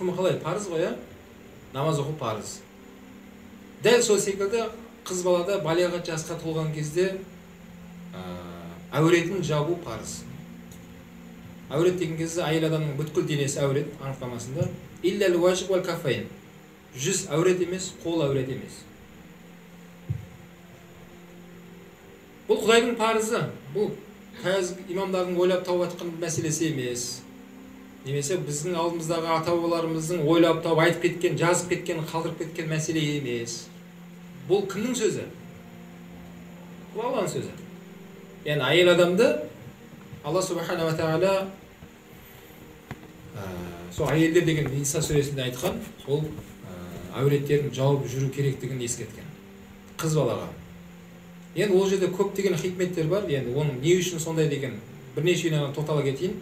үкімі қалай? Парыз ғой, иә? Намаз оқу парыз. Дәл сол секілді қыз балада балиғат жасқа толған кезде әуретін жабу парыз. Әурет деген кезде әйел адамның бүткіл денесі әурет анықтамасында. Илләл уажиб уәл кафайн. Жүз әурет емес, қол әурет емес. Бұл Құдайдың парызы. Бұл қазір имамдардың ойлап тауып жатқан мәселесі емес. Немесе біздің алдымыздағы ата-бабаларымыздың ойлап тауып айтып кеткен, жазып кеткен, қалдырып кеткен мәселе емес. Бұл кімнің сөзі? Бұл Алланың сөзі. Яғни әйел адамды Алла субхана ва тағала сол әйелдер деген Иса сүресінде айтқан, сол әуреттерін жауып жүру керектігін ескерткен. Қыз балаға. Енді ол жерде көптеген хикметтер бар. Енді оның не үшін сондай деген бірнешеуіне тоқтала кетейін.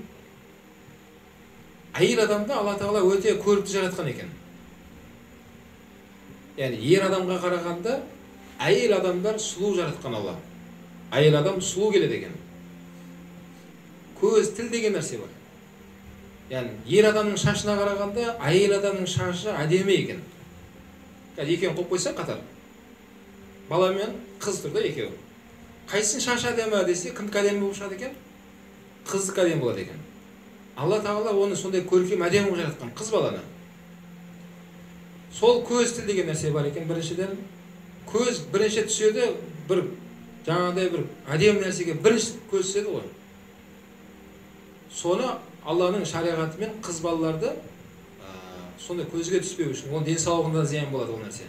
Әйел адамды Алла тағала өте көрікті жаратқан екен. Яғни ер адамға қарағанда әйел адамдар сұлу жаратқан Алла. Әйел адам сұлу келеді екен. Көз, тіл деген нәрсе бар. Яғни ер адамның шашына қарағанда әйел адамның шашы әдемі екен. Екеуін қойып қойса қатар. Бала мен қыз тұр да екеуі. Қайсының шашы әдемі десе, кімдікі әдемі болып шығады екен? Қыздікі әдемі болады екен. Алла тағала оны сондай көркем әдемі болып жаратқан қыз баланы. Сол көз, тіл деген нәрсе бар екен. Біріншіден көз бірінші түседі, бір жаңағыдай бір әдемі нәрсеге бірінші көз түседі ғой. Соны Алланың шариғатымен қыз балаларды сондай көзге түспеу үшін, ол денсаулығында зиян болады ол нәрсе.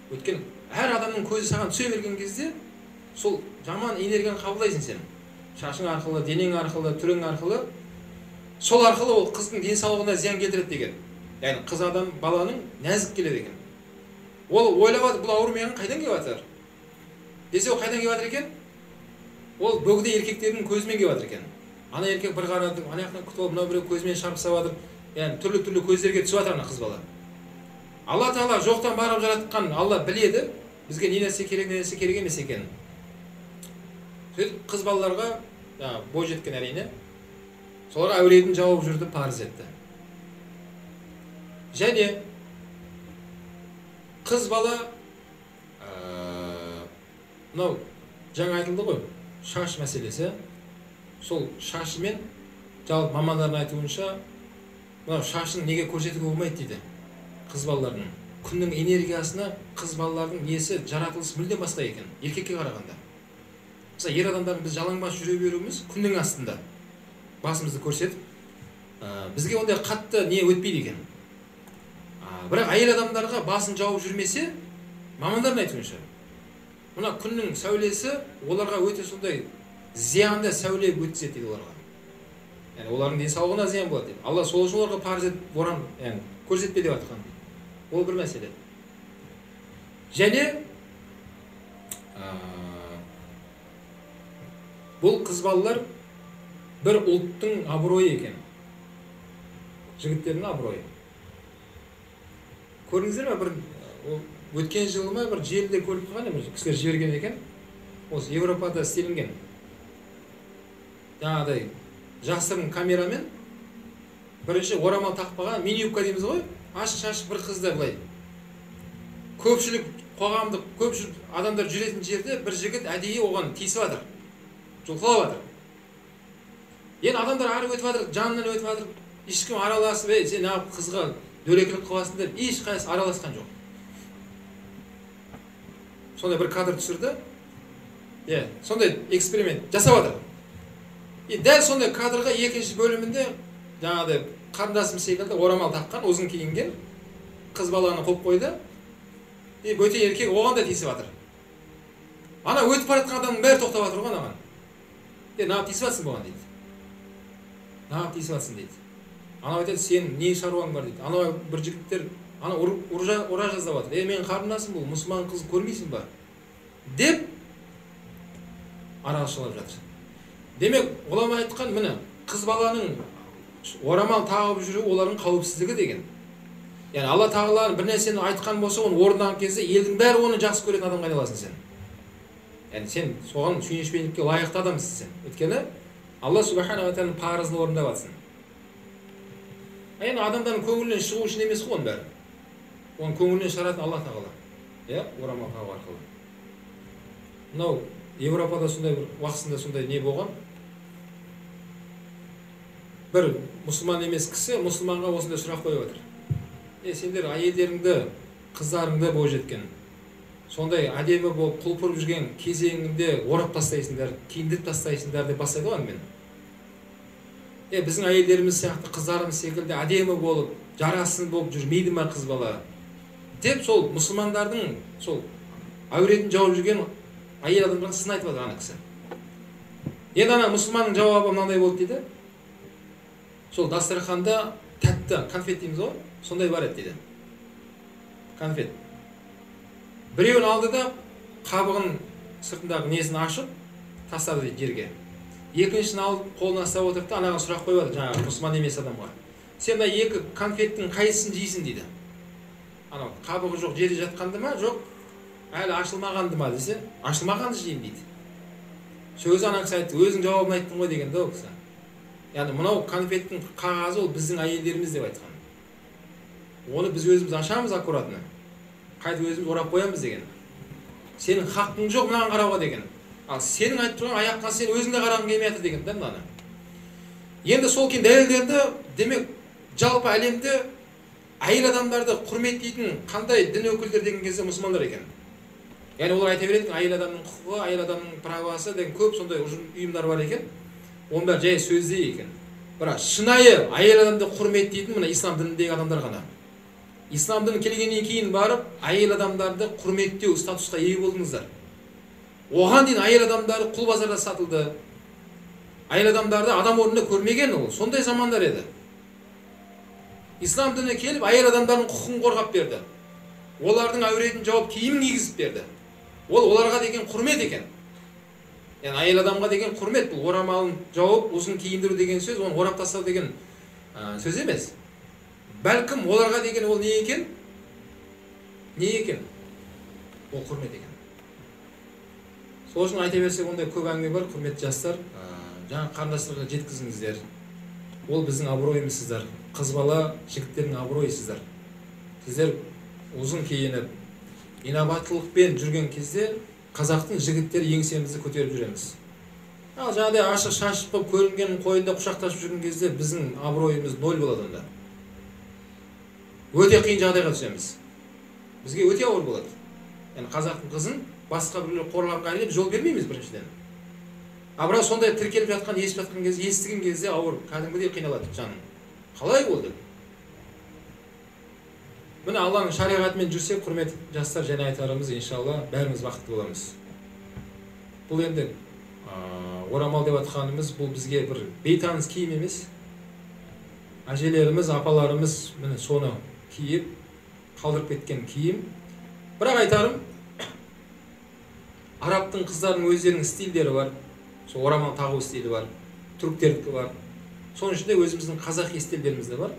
Өйткені әр адамның көзі саған түсе берген кезде сол жаман энергияны қабылдайсың сен. Шашың арқылы, денең арқылы, түрің арқылы. Сол арқылы ол қыздың денсаулығына зиян келтіреді деген. Яғни қыз адам баланың нәзік келеді екен. Ол ойлап жатыр, бұл ауырмаған қайдан келіп жатыр? Десе, ол қайдан келіп жатыр екен? Ол бөгде еркектердің көзімен келіп жатыр екен. Ана еркек бір қарады, ана жақтан күтіп алып, мынау біреу көзімен шарпыса жатыр. Яғни түрлі көздерге түсіп жатыр ана қыз бала. Алла тағала жоқтан барып жаратқан, Алла біледі, бізге не нәрсе керек, не нәрсе керек емес екенін. Сөйтіп қыз балаларға бой жеткен әрине, соларға әулетін жауып жүрді, парыз етті. Және қыз бала мынау жаңа айтылды ғой, шаш мәселесі. Сол шашымен жалпы мамандардың айтуынша, мынау шашын неге көрсетуге болмайды дейді. Қыз балалардың күннің энергиясына қыз балалардың несі жаратылысы мүлдем басқа екен, еркекке қарағанда. Мысалы, ер адамдардың біз жалаңбас жүре беруіміз күннің астында басымызды көрсетіп, бізге ондай қатты не өтпейді екен. Бірақ әйел адамдарға басын жауып жүрмесе, мамандардың айтуынша, мына күннің сәулесі оларға өте сондай зиянды сәуле өткізеді дейді оларға. Яғни олардың денсаулығына зиян болады дейді. Алла сол үшін оларға парыз етіп боран көрсетпе деп жатқан. Ол бір мәселе. Және бұл қыз балалар бір ұлттың абыройы екен. Жігіттердің абыройы. Көрдіңіздер ме, бір өткен жылы ма бір желіде көріп қалған, кісілер жіберген екен. Осы Европада істелінген. Жаңағыдай жасырын камерамен бірінші орамал тақпаған, мини-юбка дейміз ғой, ашық-шашық бір қызды былай. Көпшілік, қоғамдық, көпшілік адамдар жүретін жерде бір жігіт әдейі оған тиісіп жатыр, жұлқылап жатыр. Енді адамдар ары өтіп жатыр, жанынан өтіп жатыр, ешкім араласып, сен неғып қызға дөлекілік қыласың деп, ешқайсысы араласқан жоқ. Сондай бір кадр түсірді, сондай эксперимент жасап жатыр. Дәл сондай кадрға екінші бөлімінде жаңағыдай қарындасым секілді орамал таққан, ұзын киінген қыз баланы қойып қойды. Бөтен еркек оған да тиісіп жатыр. Ана өтіп бара жатқан адамның бәрі тоқтап жатыр ғой анаған. Неғып тиісіп жатсың болған дейді. Неғып тиісіп жатсың дейді. Ана айтады, сен не шаруаң бар дейді. Ана бір жігіттер ана ұра жаздап жатыр. Мен қарындасым, бұл мұсылман қыз көрмейсің ба? Деп арашалап жатыр. Демек, ғұлама айтқан, міне, қыз баланың орамал тағып жүру олардың қауіпсіздігі деген. Яғни Алла тағаланың бір нәрсені айтқан болса, оны орындаған кезде елдің бәрі оны жақсы көретін адамға айналасың сен. Яғни сен соған сүйіспеншілікке лайықты адамсың сен. Өйткені Алла субхана ва тағаланың парызын орындап жатсың. Эми адамдардын көңүлүнөн чыгуу үчүн эмес го онун баары. Onun көңүлүнөн чыгаратын Алла Тағала. Орамал тагуу аркылуу. Мынау Европада сондай бир убактысында сондай не болгон. Бир мусулман эмес киши мусулманга осындай сурак коюп атыр. Сендер айелдериңди, кыздарыңды бойжеткен, сондай адемі болып құлпырып жүрген кезеңінде орап тастайсыңдар, киіндіріп тастайсыңдар деп бастайды ғой мен. Біздің әйелдеріміз сияқты қыздарымыз секілді әдемі болып, жарасын болып жүрмейді ма қыз бала? Деп сол мұсылмандардың сол әуретін жауып жүрген әйел адамдарға сын айтып жатыр ана кісі. Енді ана мұсылманның жауабы мынандай болды дейді. Сол дастарханда тәтті конфет дейміз ғой, сондай бар еді дейді. Конфет. Біреуін алды да қабығын сыртындағы несін ашып тастады дейді жерге. Екіншісін алып қолына ұстап отырып та анаға сұрақ қойып жатыр, жаңағы мұсылман емес адамға. Сен мына екі конфеттің қайсысын жейсің дейді. Анау қабығы жоқ жерде жатқанды ма, жоқ әлі ашылмағанды ма десе, ашылмағанды жеймін дейді. Сөзі ана кісі айтты, өзің жауабын айттың ғой деген да ол кісі. Яғни мынау конфеттің қағазы ол біздің әйелдеріміз деп айтқан. Оны біз өзіміз ашамыз аккуратно. Қайтып өзіміз орап қоямыз деген. Сенің хақың жоқ мынаған қарауға деген. Ал сенің айтып тұрған аяққа сен өзіңде қарағың келмей жатыр деген да мынаны. Енді сол кейін дәлелденді, демек жалпы әлемде әйел адамдарды құрметтейтін қандай дін өкілдері деген кезде мұсылмандар екен. Яғни олар айта береді, әйел адамның құқығы, әйел адамның правасы деген көп сондай ұйымдар бар екен. Оның бәрі жай сөзде екен. Бірақ шынайы әйел адамды құрметтейтін мына ислам дініндегі адамдар ғана. Ислам діні келгеннен кейін барып, әйел адамдарды құрметтеу статусқа ие болдыңыздар. Оған дейін әйел адамдары құл базарда сатылды. Әйел адамдарды адам орнында көрмеген ол. Сондай замандар еді. Ислам діні келіп, әйел адамдардың құқығын қорғап берді. Олардың әуретін жауып киімін кигізіп берді. Ол оларға деген құрмет екен. Яғни әйел адамға деген құрмет, бұл орамалын жауып, ұзын киіндіру деген сөз, оны орап тастау деген сөз емес. Бәлкім оларға деген ол не екен? Не екен? Ол құрмет екен. Сол үшін айта берсек, ондай көп әңгіме бар, құрметті жастар. Жаңа қарындастарға жеткізіңіздер. Ол біздің абыройымызсыздар. Қыз бала, жігіттердің абыройысыздар. Сіздер ұзын киініп, инабаттылықпен жүрген кезде қазақтың жігіттері еңсемізді көтеріп жүреміз. Ал жаңағыдай ашық шашып қойып көрінген қойында құшақтасып жүрген кезде біздің абыройымыз нөл болады онда. Өте қиын жағдайға түсеміз. Бізге өте ауыр болады. Яғни қазақтың қызын басқа біреулер қорланға іліп жол бермейміз біріншіден. Бірақ сондай тіркеліп жатқан, естіп жатқан кезде, естіген кезде ауыр, кәдімгідей қиналады жаның. Қалай болды? Міне Алланың шариғатымен жүрсек, құрметті жастар, және айтарымыз, иншалла, бәріміз бақытты боламыз. Бұл енді орамал деп атқанымыз, бұл бізге бір бейтаныс киім емес. Әжелеріміз, апаларымыз міне соны киіп, қалдырып кеткен киім. Бірақ айтарым, арабтың қыздарының өздерінің стильдері бар. Сол орамал тағу стилі бар, түріктердікі бар. Соның ішінде өзіміздің қазақи стильдеріміз де бар.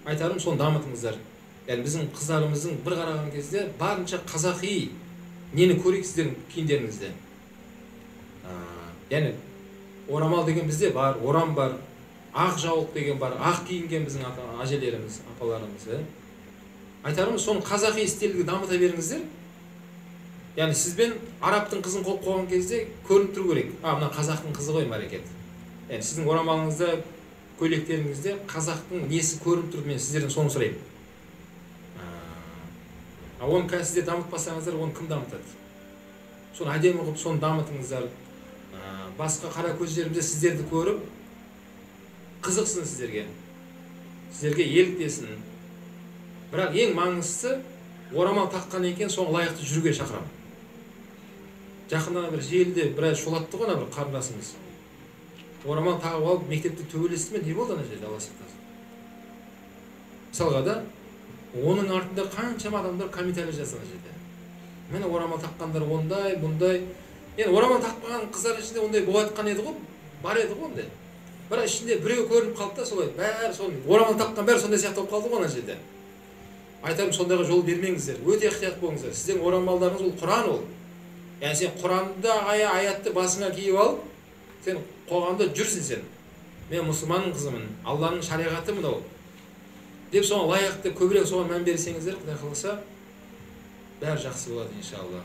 Айтарым, соны дамытыңыздар. Яғни біздің қыздарымыздың бір қараған кезде барынша қазақи нені көрейік сіздердің киімдеріңізде. Яғни орамал деген бізде бар, орам бар, ақ жаулық деген бар, ақ киінген біздің әжелеріміз, апаларымыз. Айтарым, соны қазақи стильді дамыта беріңіздер. Яғни сізбен арабтың қызын қойып қойған кезде көрініп тұру керек. Мына қазақтың қызы ғой мәрекет. Яғни сіздің орамалыңызда, көйлектеріңізде қазақтың несі көрініп тұрды, мен сіздерден соны сұраймын. Оны қазір сіздер дамытпасаңыздар, оны кім дамытады? Соны әдемі қылып, соны дамытыңыздар. Басқа қара көздерімізде сіздерді көріп, қызықсын сіздерге. Сіздерге еліктесін. Бірақ ең маңыздысы, орамал таққан екен, соны лайықты жүруге шақырамын. Жақында бір желіде біраз шулатты ғой бір қарындасымыз. Орамал тағып алып, мектепте төбелесті ме, не болды ана жерде, Алла сақтасын. Мысалға да, оның артында қаншама адамдар комментарийлер жазды ана жерде. Мені орамал таққандар ондай, бұндай. Енді орамал тақпаған қыздар ішінде ондай болатқан еді ғой, бар еді ғой ондай. Бірақ ішінде біреу көрініп қалды да солай, бәрі сол орамал таққан бәрі сондай сияқты болып қалды ғой ана жерде. Айтарым, сондайға жол бермеңіздер, өте ықтият болыңыздар. Сіздердің орамалдарыңыз ол Құран ол. Яғни сен Құранды аятты басыңа киіп алып, сен қоғамда жүрсің сен. Мен мұсылманның қызымын, Алланың шариғаты мынау. деп соған лайықты көбірек соған мән берсеңіздер, Құдай қаласа бәрі жақсы болады иншалла.